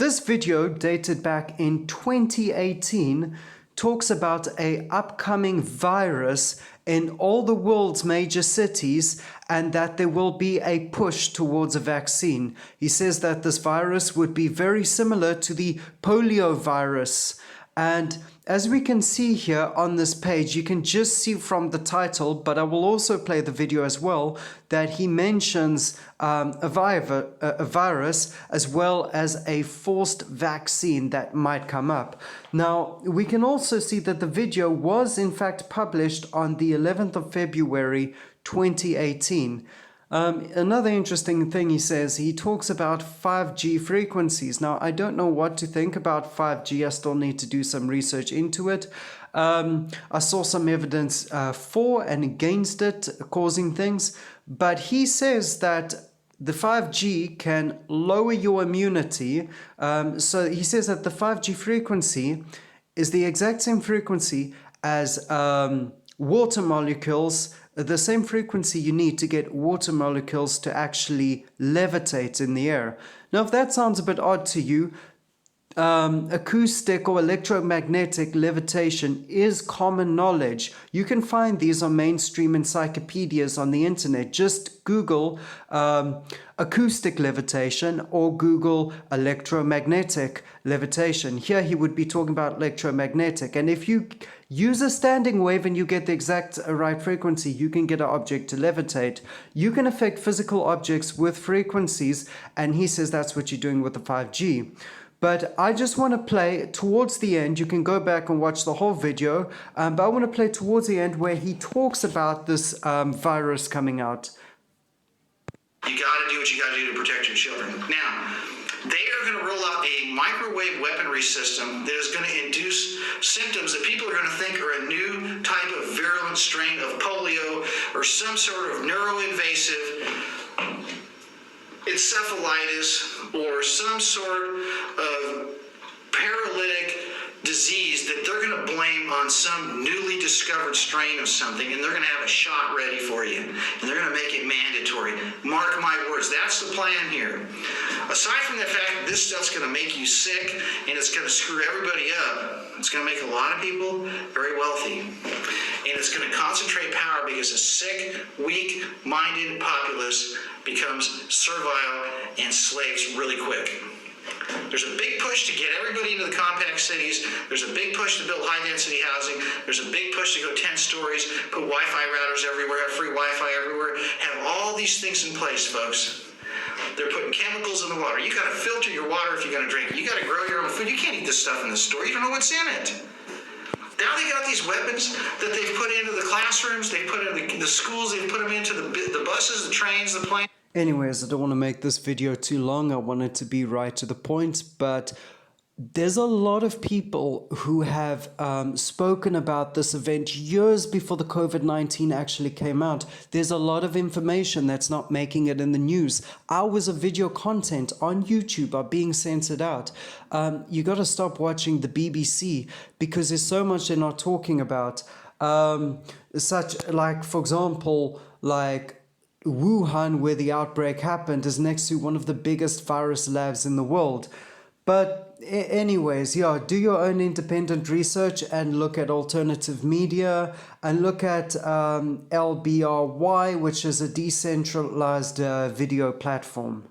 This video, dated back in 2018, talks about an upcoming virus in all the world's major cities and that there will be a push towards a vaccine. He says that this virus would be very similar to the polio virus. And as we can see here on this page, you can just see from the title, but I will also play the video as well, that he mentions a virus as well as a forced vaccine that might come up. Now, we can also see that the video was in fact published on the 11th of February 2018. Another interesting thing he says, he talks about 5G frequencies. Now, I don't know what to think about 5G. I still need to do some research into it. I saw some evidence for and against it causing things, but he says that the 5G can lower your immunity. So he says that the 5G frequency is the exact same frequency as water molecules, the same frequency you need to get water molecules to actually levitate in the air. Now, if that sounds a bit odd to you, acoustic or electromagnetic levitation is common knowledge. You can find these on mainstream encyclopedias on the internet. Just Google acoustic levitation or Google electromagnetic levitation. Here he would be talking about electromagnetic. And if you use a standing wave and you get the exact right frequency, you can get an object to levitate. You can affect physical objects with frequencies, and he says that's what you're doing with the 5G. But I just want to play towards the end. You can go back and watch the whole video, but I want to play towards the end where he talks about this virus coming out. You got to do what you got to do to protect your children. Now, they are going to roll out a microwave weaponry system that is going to induce symptoms that people are going to think are a new type of virulent strain of polio or some sort of neuroinvasive encephalitis or some sort of paralytic disease that they're going to blame on some newly discovered strain of something, and they're going to have a shot ready for you, and they're going to make it mandatory. Mark my words, that's the plan here. Aside from the fact that this stuff's going to make you sick and it's going to screw everybody up, it's going to make a lot of people very wealthy, and it's going to concentrate power because a sick, weak-minded populace becomes servile and slaves really quick. There's a big push to get everybody into the compact cities. There's a big push to build high-density housing. There's a big push to go 10 stories, put Wi-Fi routers everywhere, have free Wi-Fi everywhere, have all these things in place, folks. They're putting chemicals in the water. You got to filter your water if you're going to drink it. You got to grow your own food. You can't eat this stuff in the store. You don't know what's in it. Now they got these weapons that they've put into the classrooms, they've put into the schools, they've put them into the buses, the trains, the planes. Anyways, I don't want to make this video too long. I want it to be right to the point, but there's a lot of people who have spoken about this event years before the COVID-19 actually came out. There's a lot of information that's not making it in the news. Hours of video content on YouTube are being censored out. You got to stop watching the BBC because there's so much they're not talking about. Such like, for example, like Wuhan, where the outbreak happened, is next to one of the biggest virus labs in the world. But anyways, yeah, do your own independent research and look at alternative media and look at LBRY, which is a decentralized video platform.